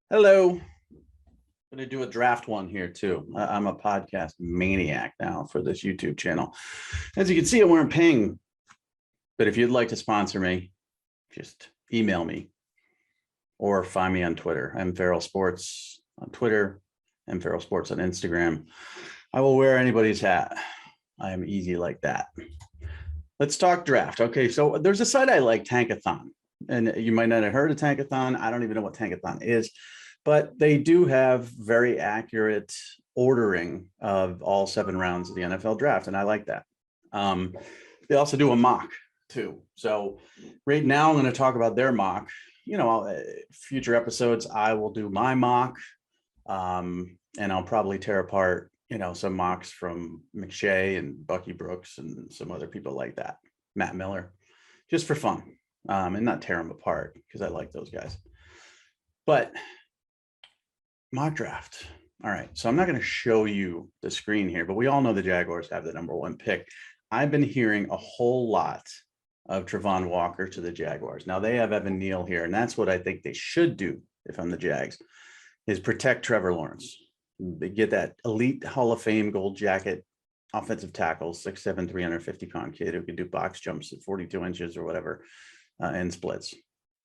Hello. I'm going to do a draft one here too. I'm a podcast maniac now for this YouTube channel. As you can see, I'm wearing ping. But if you'd like to sponsor me, just email me or find me on Twitter. I'm Farrell Sports on Twitter and Farrell Sports on Instagram. I will wear anybody's hat. I am easy like that. Let's talk draft. Okay, so there's a site I like, Tankathon. And you might not have heard of Tankathon. I don't even know what Tankathon is, but they do have very accurate ordering of all 7 rounds of the NFL draft, and I like that. They also do a mock too. So right now I'm going to talk about their mock. Future episodes, I will do my mock, and I'll probably tear apart, some mocks from McShay and Bucky Brooks and some other people like that, Matt Miller, just for fun, and not tear them apart because I like those guys. But mock draft. All right. So I'm not going to show you the screen here, but we all know the Jaguars have the #1 pick. I've been hearing a whole lot of Travon Walker to the Jaguars. Now they have Evan Neal here, and that's what I think they should do if I'm the Jags, is protect Trevor Lawrence. They get that elite Hall of Fame gold jacket offensive tackle, 6'7", 350-pound kid who can do box jumps at 42 inches or whatever, and splits.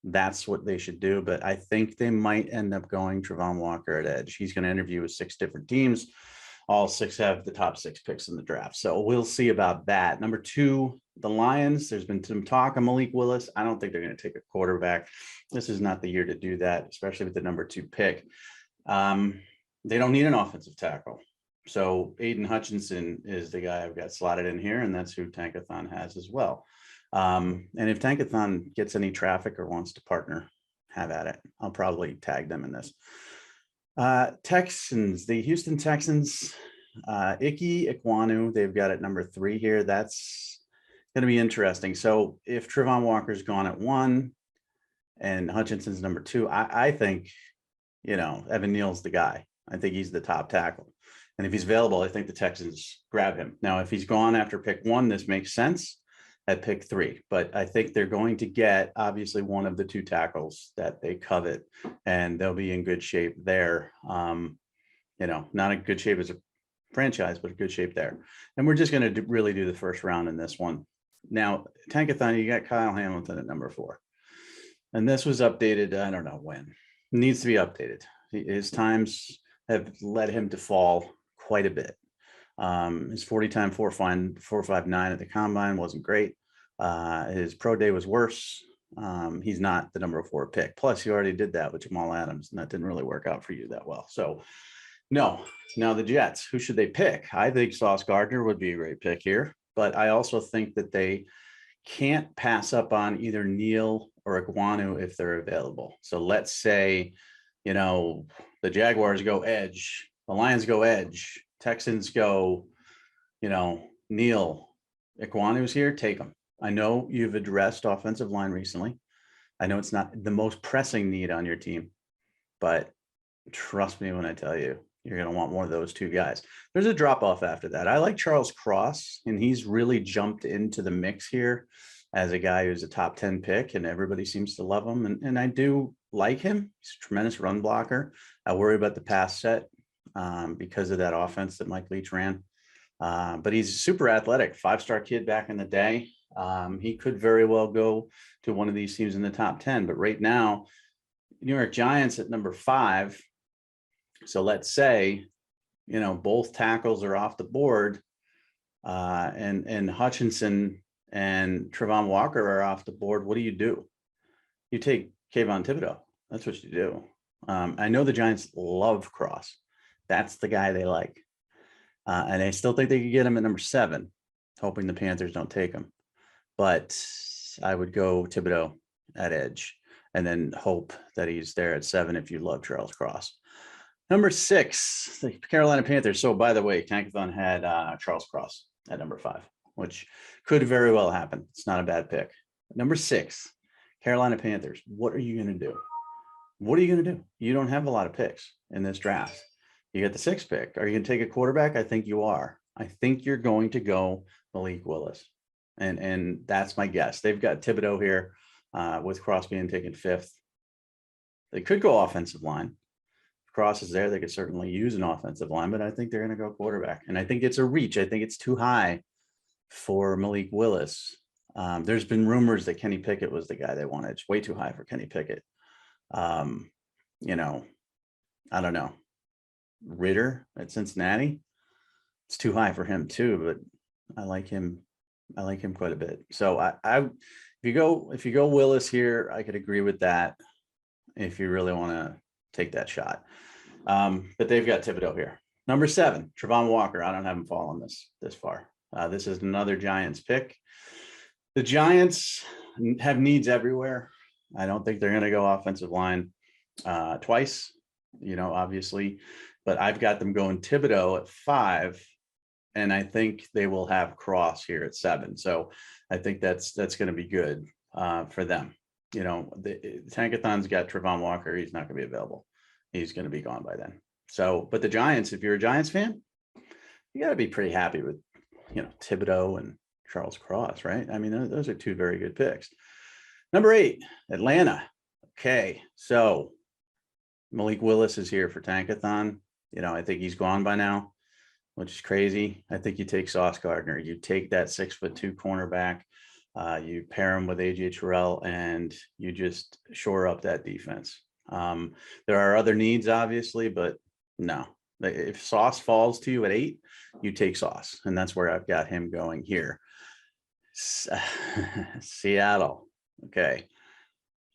That's what they should do. But I think they might end up going Travon Walker at edge. He's going to interview with 6 different teams. All 6 have the top 6 picks in the draft. So we'll see about that. #2, the Lions. There's been some talk of Malik Willis. I don't think they're going to take a quarterback. This is not the year to do that, especially with the #2 pick. They don't need an offensive tackle. So Aiden Hutchinson is the guy I've got slotted in here, and that's who Tankathon has as well. And if Tankathon gets any traffic or wants to partner, have at it. I'll probably tag them in this. Texans, the Houston Texans, Ike Ekwonu, they've got at #3 here. That's going to be interesting. So if Travon Walker's gone at 1 and Hutchinson's #2, I think, Evan Neal's the guy. I think he's the top tackle. And if he's available, I think the Texans grab him. Now, if he's gone after pick 1, this makes sense at pick 3. But I think they're going to get, obviously, one of the 2 tackles that they covet, and they'll be in good shape there. Not a good shape as a franchise, but a good shape there. And we're just going to really do the first round in this one. Now, Tankathon, you got Kyle Hamilton at #4. And this was updated, I don't know when. It needs to be updated. His times have led him to fall quite a bit. His 40 time 4.59 at the combine wasn't great. His pro day was worse. He's not the #4 pick. Plus, you already did that with Jamal Adams, and that didn't really work out for you that well. So, no. Now the Jets, who should they pick? I think Sauce Gardner would be a great pick here, but I also think that they can't pass up on either Neal or Ekwonu if they're available. So let's say, the Jaguars go edge, the Lions go edge, Texans go, Neal, Ekwonu's here, take them. I know you've addressed offensive line recently. I know it's not the most pressing need on your team, but trust me when I tell you, you're going to want one of those 2 guys. There's a drop off after that. I like Charles Cross, and he's really jumped into the mix here as a guy who's a top 10 pick, and everybody seems to love him. And I do like him. He's a tremendous run blocker. I worry about the pass set because of that offense that Mike Leach ran. But he's super athletic, 5-star kid back in the day. He could very well go to one of these teams in the top 10. But right now, New York Giants at #5. So let's say, both tackles are off the board, and Hutchinson and Travon Walker are off the board. What do? You take Kayvon Thibodeau. That's what you do. I know the Giants love Cross. That's the guy they like. And I still think they could get him at #7, hoping the Panthers don't take him. But I would go Thibodeau at edge and then hope that he's there at 7 if you love Charles Cross. #6, the Carolina Panthers. So, by the way, Tankathon had Charles Cross at #5, which could very well happen. It's not a bad pick. #6, Carolina Panthers. What are you going to do? What are you going to do? You don't have a lot of picks in this draft. You got the 6th pick. Are you going to take a quarterback? I think you are. I think you're going to go Malik Willis. And that's my guess. They've got Thibodeau here with Cross being taken 5th. They could go offensive line. Cross is there, they could certainly use an offensive line, but I think they're going to go quarterback. And I think it's a reach. I think it's too high for Malik Willis. There's been rumors that Kenny Pickett was the guy they wanted. It's way too high for Kenny Pickett. You know, I don't know. Ritter at Cincinnati, it's too high for him too, but I like him. I like him quite a bit. So if you go Willis here, I could agree with that if you really want to take that shot. But they've got Thibodeau here. Number 7, Travon Walker. I don't have him falling this far. This is another Giants pick. The Giants have needs everywhere. I don't think they're going to go offensive line twice, obviously, but I've got them going Thibodeau at 5, and I think they will have Cross here at 7. So I think that's going to be good for them. The Tankathon's got Travon Walker. He's not going to be available. He's going to be gone by then. So, but the Giants, if you're a Giants fan, you got to be pretty happy with, Thibodeau and Charles Cross, right? I mean, those are 2 very good picks. Number 8, Atlanta. Okay, so Malik Willis is here for Tankathon. I think he's gone by now, which is crazy. I think you take Sauce Gardner. You take that 6'2" cornerback. You pair him with AJ Terrell, and you just shore up that defense. There are other needs, obviously, but no. If Sauce falls to you at 8, you take Sauce, and that's where I've got him going here. Seattle. Okay.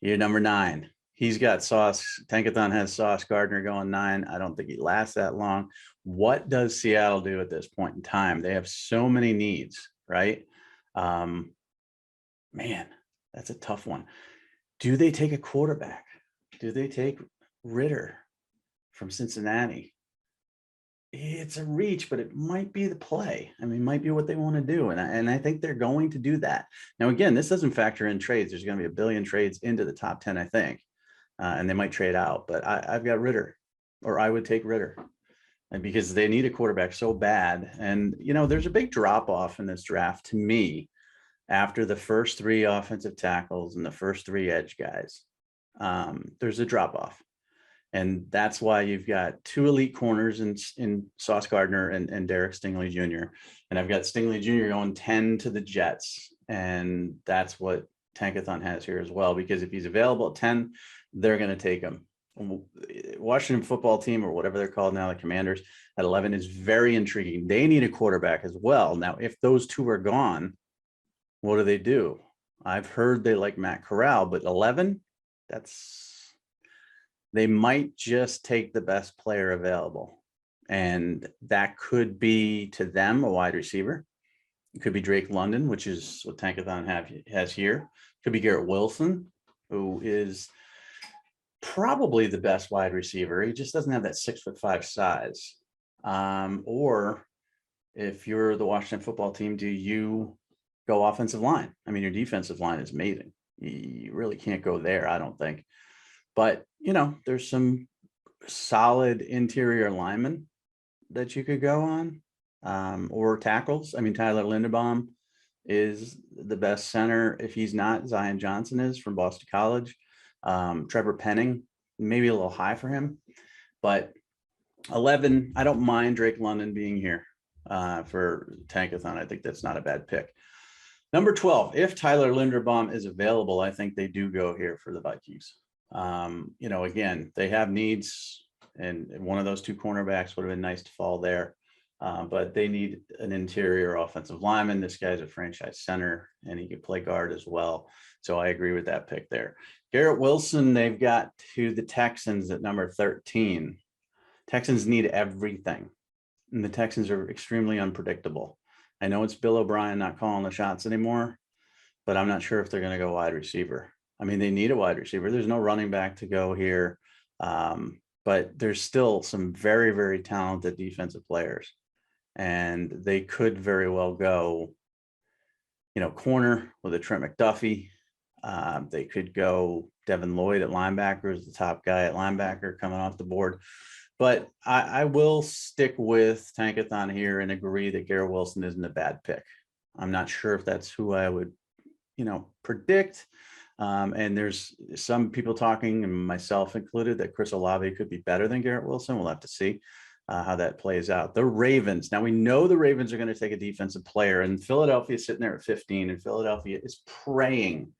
You're number 9. He's got Sauce. Tankathon has Sauce Gardner going 9. I don't think he lasts that long. What does Seattle do at this point in time? They have so many needs, right? Man, that's a tough one. Do they take a quarterback? Do they take Ritter from Cincinnati? It's a reach, but it might be the play. I mean, might be what they want to do. And I think they're going to do that. Now, again, this doesn't factor in trades. There's going to be a billion trades into the top 10, I think. And they might trade out, but I've got Ritter, or I would take Ritter, and because they need a quarterback so bad. And, there's a big drop off in this draft to me after the first 3 offensive tackles and the first 3 edge guys. There's a drop off. And that's why you've got 2 elite corners in Sauce Gardner and Derek Stingley Jr. And I've got Stingley Jr. going 10 to the Jets. And that's what Tankathon has here as well, because if he's available at 10, they're going to take him. Washington football team, or whatever they're called now, the Commanders, at 11 is very intriguing. They need a quarterback as well. Now, if those 2 are gone, what do? I've heard they like Matt Corral, but 11, they might just take the best player available. And that could be, to them, a wide receiver. It could be Drake London, which is what Tankathon has here. It could be Garrett Wilson, who is probably the best wide receiver. He just doesn't have that 6'5" size. Or if you're the Washington football team, do you go offensive line? I mean, your defensive line is amazing. You really can't go there, I don't think. But, there's some solid interior linemen that you could go on, or tackles. I mean, Tyler Linderbaum is the best center. If he's not, Zion Johnson is from Boston College. Trevor Penning, maybe a little high for him. But 11, I don't mind Drake London being here for Tankathon. I think that's not a bad pick. Number 12, if Tyler Linderbaum is available, I think they do go here for the Vikings. Again, they have needs, and one of those 2 cornerbacks would have been nice to fall there. But they need an interior offensive lineman. This guy's a franchise center, and he could play guard as well. So I agree with that pick there. Garrett Wilson, they've got to the Texans at number 13. Texans need everything, and the Texans are extremely unpredictable. I know it's Bill O'Brien not calling the shots anymore, but I'm not sure if they're going to go wide receiver. I mean, they need a wide receiver. There's no running back to go here, but there's still some very, very talented defensive players, and they could very well go, corner with a Trent McDuffie. They could go Devin Lloyd at linebacker as the top guy at linebacker coming off the board. But I will stick with Tankathon here and agree that Garrett Wilson isn't a bad pick. I'm not sure if that's who I would, predict. And there's some people talking, and myself included, that Chris Olave could be better than Garrett Wilson. We'll have to see how that plays out. The Ravens. Now we know the Ravens are going to take a defensive player, and Philadelphia is sitting there at 15, and Philadelphia is praying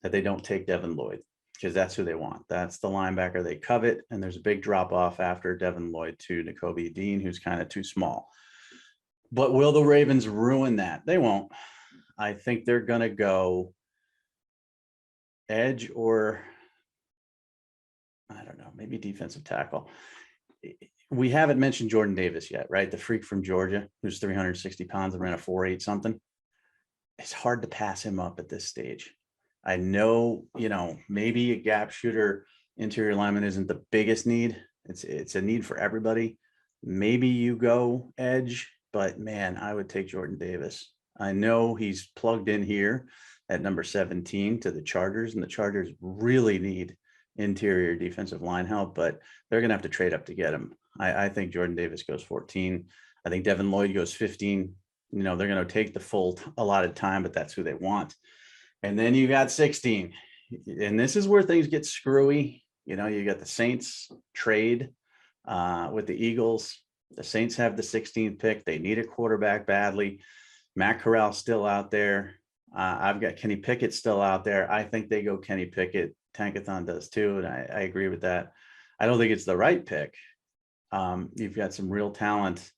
that they don't take Devin Lloyd, because that's who they want. That's the linebacker they covet. And there's a big drop off after Devin Lloyd to Nakobe Dean, who's kind of too small. But will the Ravens ruin that? They won't. I think they're going to go edge, or I don't know, maybe defensive tackle. We haven't mentioned Jordan Davis yet, right? The freak from Georgia, who's 360 pounds and ran a 4.8 something. It's hard to pass him up at this stage. I know, maybe a gap shooter, interior lineman isn't the biggest need. It's a need for everybody. Maybe you go edge, but man, I would take Jordan Davis. I know he's plugged in here at number 17 to the Chargers, and the Chargers really need interior defensive line help, but they're going to have to trade up to get him. I think Jordan Davis goes 14. I think Devin Lloyd goes 15. They're going to take the full allotted time, but that's who they want. And then you got 16. And this is where things get screwy. You got the Saints trade with the Eagles. The Saints have the 16th pick. They need a quarterback badly. Matt Corral's still out there. I've got Kenny Pickett still out there. I think they go Kenny Pickett. Tankathon does too, and I agree with that. I don't think it's the right pick. You've got some real talent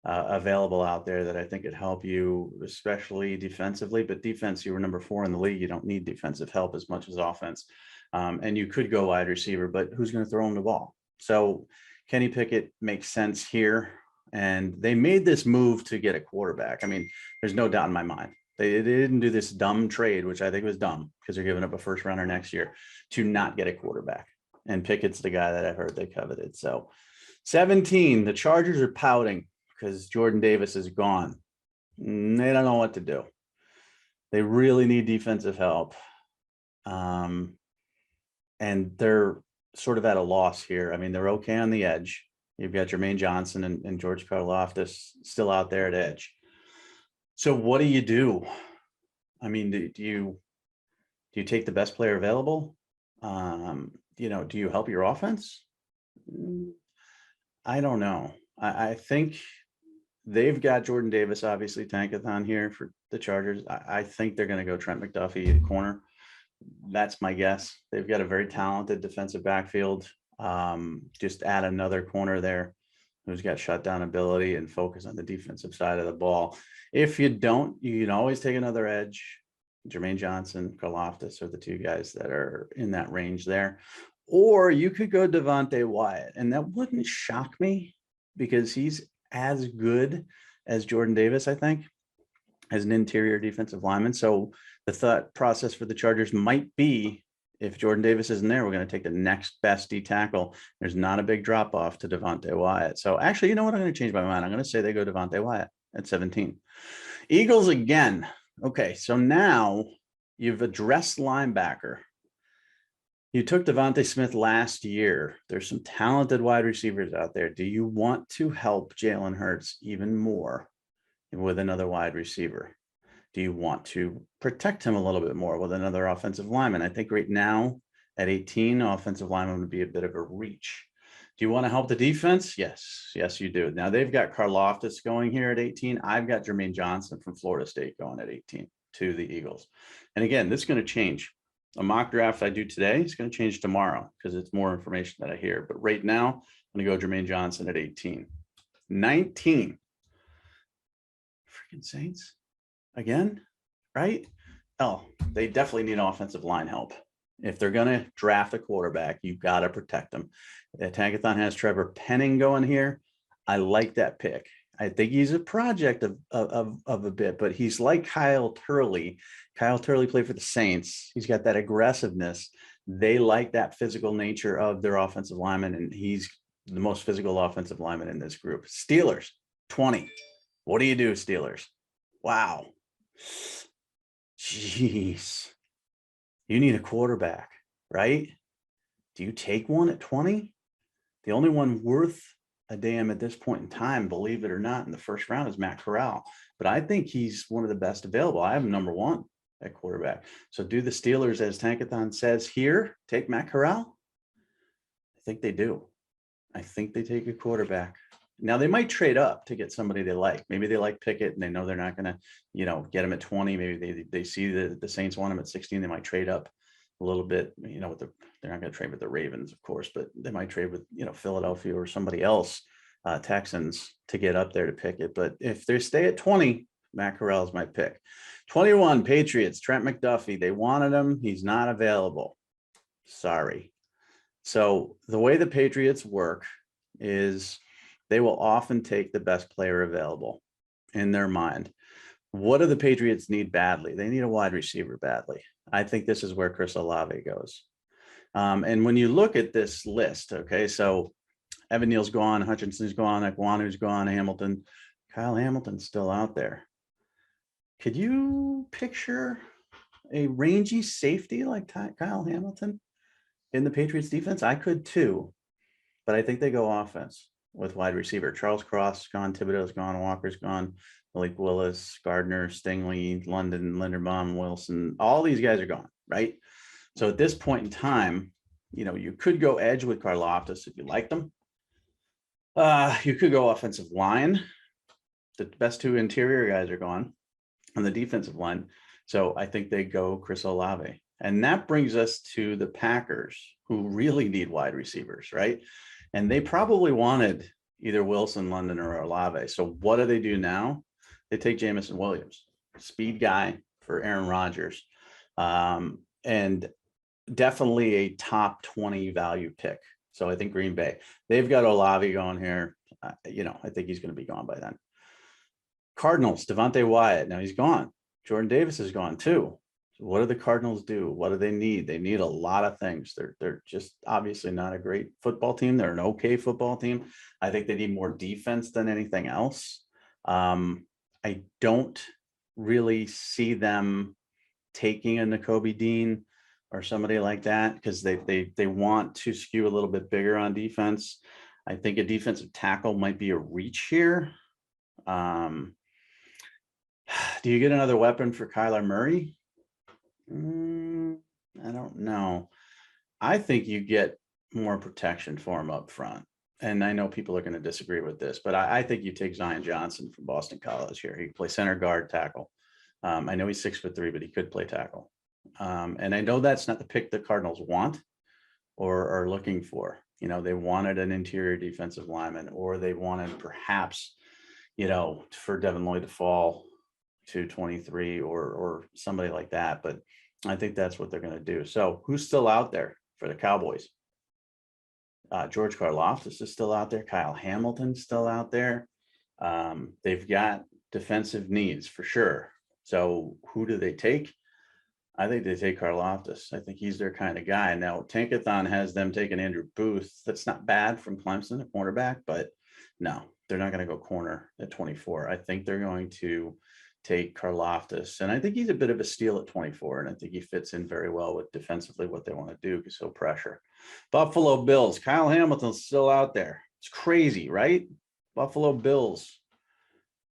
available out there that I think could help you, especially defensively. But defense, you were number 4 in the league. You don't need defensive help as much as offense. And you could go wide receiver, but who's going to throw him the ball? So Kenny Pickett makes sense here. And they made this move to get a quarterback. I mean, there's no doubt in my mind. They didn't do this dumb trade, which I think was dumb, because they're giving up a first rounder next year to not get a quarterback. And Pickett's the guy that I heard they coveted. So 17, the Chargers are pouting because Jordan Davis is gone. They don't know what to do. They really need defensive help. And they're sort of at a loss here. I mean, they're okay on the edge. You've got Jermaine Johnson and George Karlaftis still out there at edge. So what do? I mean, do you take the best player available? Do you help your offense? I don't know. I think they've got Jordan Davis, obviously, Tankathon here for the Chargers. I think they're going to go Trent McDuffie at corner. That's my guess. They've got a very talented defensive backfield. Just add another corner there who's got shutdown ability and focus on the defensive side of the ball. If you don't, you can always take another edge. Jermaine Johnson, Karlaftis are the two guys that are in that range there. Or you could go Devontae Wyatt, and that wouldn't shock me because he's as good as Jordan Davis, I think, as an interior defensive lineman. So the thought process for the Chargers might be, if Jordan Davis isn't there, we're going to take the next best D tackle. There's not a big drop off to Devontae Wyatt. So actually, you know what? I'm going to change my mind. I'm going to say they go Devontae Wyatt at 17. Eagles again. Okay, so now you've addressed linebacker. You took Devontae Smith last year. There's some talented wide receivers out there. Do you want to help Jalen Hurts even more with another wide receiver? Do you want to protect him a little bit more with another offensive lineman? I think right now at 18, offensive lineman would be a bit of a reach. Do you want to help the defense? Yes. Yes, you do. Now they've got Karlaftis going here at 18. I've got Jermaine Johnson from Florida State going at 18 to the Eagles. And again, this is going to change. A mock draft I do today is going to change tomorrow because it's more information that I hear. But right now, I'm going to go Jermaine Johnson at 18. 19. Freaking Saints. Again, right? Oh, they definitely need offensive line help. If they're going to draft a quarterback, you've got to protect them. Tankathon has Trevor Penning going here. I like that pick. I think he's a project of a bit, but he's like Kyle Turley. Kyle Turley played for the Saints. He's got that aggressiveness. They like that physical nature of their offensive lineman, and he's the most physical offensive lineman in this group. Steelers, 20. What do you do, Steelers? Wow. Jeez. You need a quarterback, right? Do you take one at 20? The only one worth a damn at this point in time, believe it or not, in the first round is Matt Corral. But I think he's one of the best available. I have him number 1. at quarterback. So do the Steelers, as Tankathon says here, take Matt Corral? I think they do. I think they take a quarterback. Now they might trade up to get somebody they like. Maybe they like Pickett and they know they're not going to, get him at 20. Maybe they see the Saints want him at 16. They might trade up a little bit, they're not going to trade with the Ravens, of course, but they might trade with, Philadelphia or somebody else, Texans, to get up there to Pickett. But if they stay at 20, Matt Corral is my pick. 21, Patriots, Trent McDuffie. They wanted him. He's not available. Sorry. So the way the Patriots work is they will often take the best player available in their mind. What do the Patriots need badly? They need a wide receiver badly. I think this is where Chris Olave goes. And when you look at this list, okay, so Evan Neal's gone, Hutchinson's gone, Ekwonu's gone, Hamilton. Kyle Hamilton's still out there. Could you picture a rangy safety like Kyle Hamilton in the Patriots defense? I could too, but I think they go offense with wide receiver. Charles Cross gone, Thibodeau's gone, Walker's gone, Malik Willis, Gardner, Stingley, London, Linderbaum, Wilson. All these guys are gone, right? So at this point in time, you could go edge with Karlaftis if you liked them. You could go offensive line. The best two interior guys are gone on the defensive line. So I think they go Chris Olave. And that brings us to the Packers, who really need wide receivers, right? And they probably wanted either Wilson, London, or Olave. So what do they do now? They take Jamison Williams, speed guy for Aaron Rodgers, and definitely a top 20 value pick. So I think Green Bay, they've got Olave going here. I think he's going to be gone by then. Cardinals, Devontae Wyatt. Now he's gone. Jordan Davis is gone too. So what do the Cardinals do? What do they need? They need a lot of things. They're just obviously not a great football team. They're an okay football team. I think they need more defense than anything else. I don't really see them taking a Nakobe Dean or somebody like that because they want to skew a little bit bigger on defense. I think a defensive tackle might be a reach here. Do you get another weapon for Kyler Murray? I don't know. I think you get more protection for him up front. And I know people are going to disagree with this, but I think you take Zion Johnson from Boston College here. He can play center, guard, tackle. I know he's 6'3", but he could play tackle. And I know that's not the pick the Cardinals want or are looking for. They wanted an interior defensive lineman, or they wanted perhaps, for Devin Lloyd to fall to 23 or somebody like that. But I think that's what they're going to do. So who's still out there for the Cowboys? George Karlaftis is still out there. Kyle Hamilton's still out there. They've got defensive needs for sure. So who do they take? I think they take Karlaftis. I think he's their kind of guy. Now, Tankathon has them taking Andrew Booth. That's not bad from Clemson, a cornerback, but no, they're not going to go corner at 24. I think they're going to take Karlaftis. And I think he's a bit of a steal at 24. And I think he fits in very well with defensively what they want to do because he'll pressure. Buffalo Bills. Kyle Hamilton's still out there. It's crazy, right? Buffalo Bills.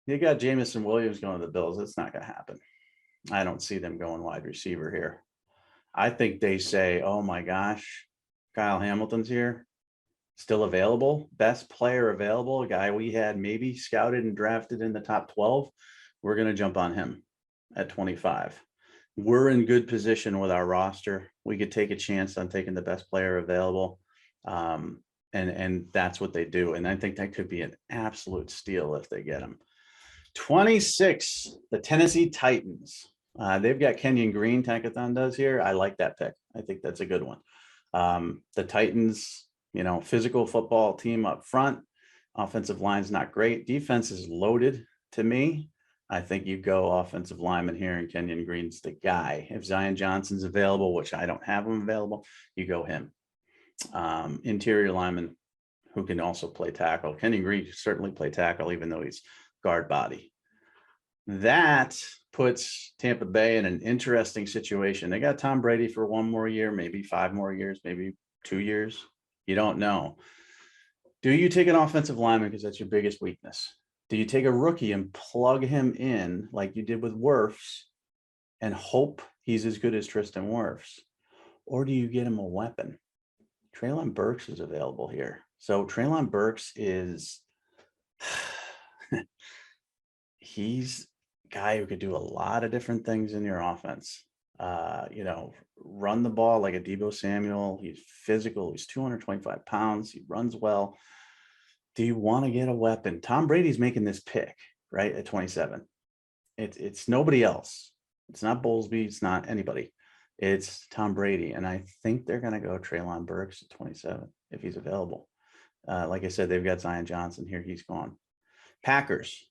You got Jamison Williams going to the Bills. That's not going to happen. I don't see them going wide receiver here. I think they say, oh my gosh, Kyle Hamilton's here, still available, best player available, a guy we had maybe scouted and drafted in the top 12. We're going to jump on him at 25. We're in good position with our roster. We could take a chance on taking the best player available. And that's what they do. And I think that could be an absolute steal if they get him. 26, the Tennessee Titans. They've got Kenyon Green, Tankathon does here. I like that pick. I think that's a good one. The Titans, physical football team up front. Offensive line's not great. Defense is loaded to me. I think you go offensive lineman here, and Kenyon Green's the guy. If Zion Johnson's available, which I don't have him available, you go him. Interior lineman who can also play tackle. Kenyon Green can certainly play tackle, even though he's guard body. That puts Tampa Bay in an interesting situation. They got Tom Brady for one more year, maybe 5 more years, maybe 2 years. You don't know. Do you take an offensive lineman because that's your biggest weakness? Do you take a rookie and plug him in like you did with Wirfs and hope he's as good as Tristan Wirfs? Or do you get him a weapon? Treylon Burks is available here. So Treylon Burks is, he's a guy who could do a lot of different things in your offense. Run the ball like a Deebo Samuel. He's physical. He's 225 pounds. He runs well. Do you want to get a weapon? Tom Brady's making this pick, right, at 27. It's nobody else. It's not Bowlesby. It's not anybody. It's Tom Brady. And I think they're going to go Treylon Burks at 27 if he's available. Like I said, they've got Zion Johnson here. He's gone. Packers.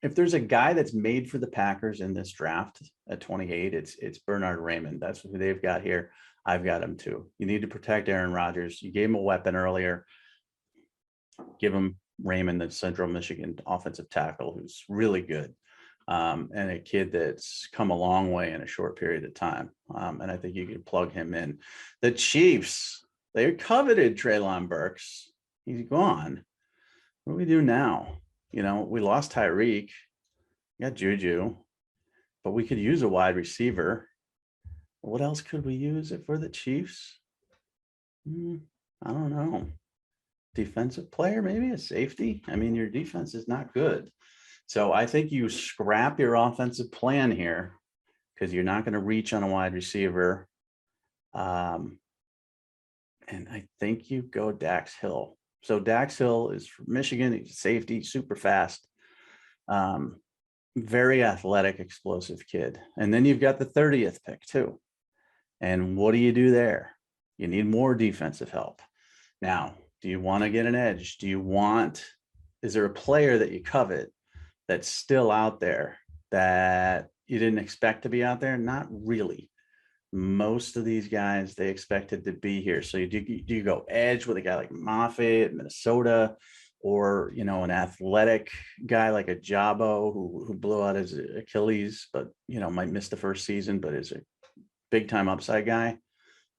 If there's a guy that's made for the Packers in this draft at 28, it's Bernard Raymond. That's who they've got here. I've got him too. You need to protect Aaron Rodgers. You gave him a weapon earlier. Give him Raymond, the Central Michigan offensive tackle, who's really good. And a kid that's come a long way in a short period of time. And I think you can plug him in. The Chiefs, they coveted Treylon Burks. He's gone. What do we do now? We lost Tyreek, got Juju, but we could use a wide receiver. What else could we use if we're the Chiefs? I don't know. Defensive player, maybe a safety. I mean, your defense is not good. So I think you scrap your offensive plan here because you're not going to reach on a wide receiver. And I think you go Dax Hill. So Dax Hill is from Michigan. He's a safety, super fast, very athletic, explosive kid. And then you've got the 30th pick too. And what do you do there? You need more defensive help. Now, do you want to get an edge? Is there a player that you covet that's still out there that you didn't expect to be out there? Not really. Most of these guys, they expected to be here. So do you go edge with a guy like Moffitt, Minnesota, or, an athletic guy like a Jabo who blew out his Achilles, but, might miss the first season, but is a big time upside guy.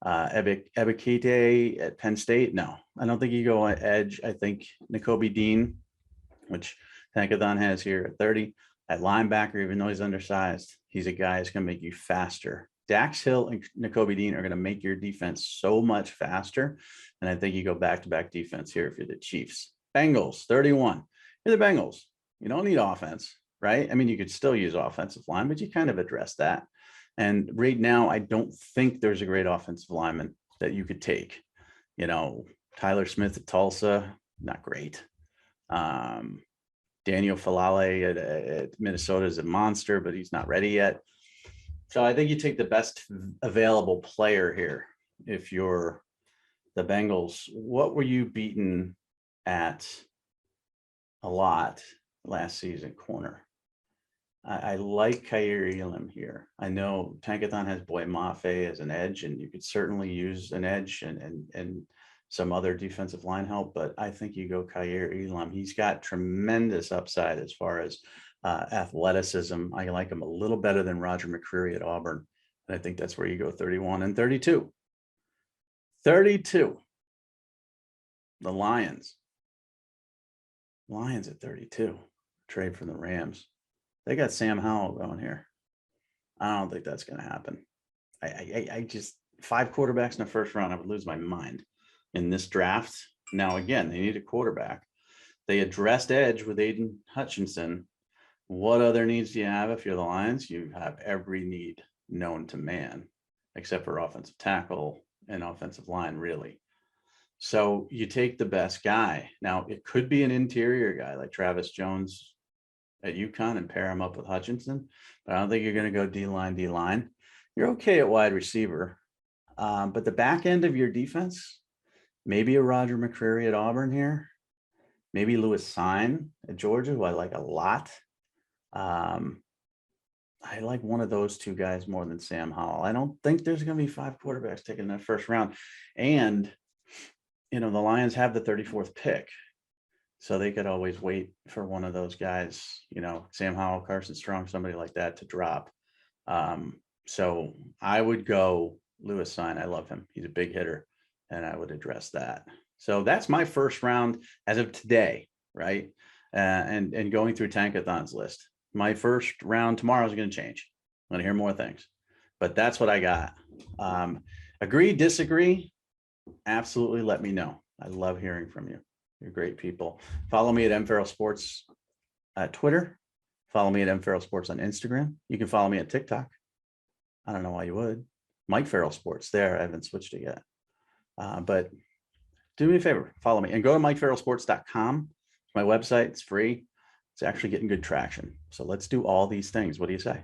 Ebikite at Penn State. No, I don't think you go on edge. I think Nakobe Dean, which Tankathon has here at 30, at linebacker, even though he's undersized, he's a guy who's going to make you faster. Dax Hill and Nakobe Dean are going to make your defense so much faster. And I think you go back-to-back defense here if you're the Chiefs. Bengals, 31. You're the Bengals. You don't need offense, right? I mean, you could still use offensive line, but you kind of address that. And right now, I don't think there's a great offensive lineman that you could take. Tyler Smith at Tulsa, not great. Daniel Falale at Minnesota is a monster, but he's not ready yet. So I think you take the best available player here. If you're the Bengals, what were you beaten at a lot last season? Corner. I like Kaiir Elam here. I know Tankathon has Boy Mafe as an edge, and you could certainly use an edge and some other defensive line help, but I think you go Kaiir Elam. He's got tremendous upside as far as athleticism. I like him a little better than Roger McCreary at Auburn. And I think that's where you go 31 and 32. 32. The Lions. Lions at 32. Trade from the Rams. They got Sam Howell going here. I don't think that's going to happen. I just 5 quarterbacks in the first round, I would lose my mind in this draft. Now, again, they need a quarterback. They addressed edge with Aiden Hutchinson. What other needs do you have if you're the Lions? You have every need known to man, except for offensive tackle and offensive line, really. So you take the best guy. Now, it could be an interior guy like Travis Jones at UConn and pair him up with Hutchinson, but I don't think you're going to go D-line. You're okay at wide receiver, but the back end of your defense, maybe a Roger McCreary at Auburn here, maybe Lewis Sine at Georgia, who I like a lot. I like one of those two guys more than Sam Howell. I don't think there's going to be 5 quarterbacks taken in that first round. And, the Lions have the 34th pick. So they could always wait for one of those guys, Sam Howell, Carson Strong, somebody like that to drop. So I would go Lewis Sine. I love him. He's a big hitter, and I would address that. So that's my first round as of today, right? And going through Tankathon's list. My first round tomorrow is going to change. want to hear more things. But that's what I got. Agree, disagree, absolutely let me know. I love hearing from you. You're great people. Follow me at mfarrell sports at Twitter. Follow me at mfarrell sports on Instagram. You can follow me at TikTok. I don't know why you would. Mike Farrell Sports there. I haven't switched it yet. But do me a favor, follow me and go to MikeFarrellSports.com. It's my website. It's free. It's actually getting good traction. So let's do all these things. What do you say?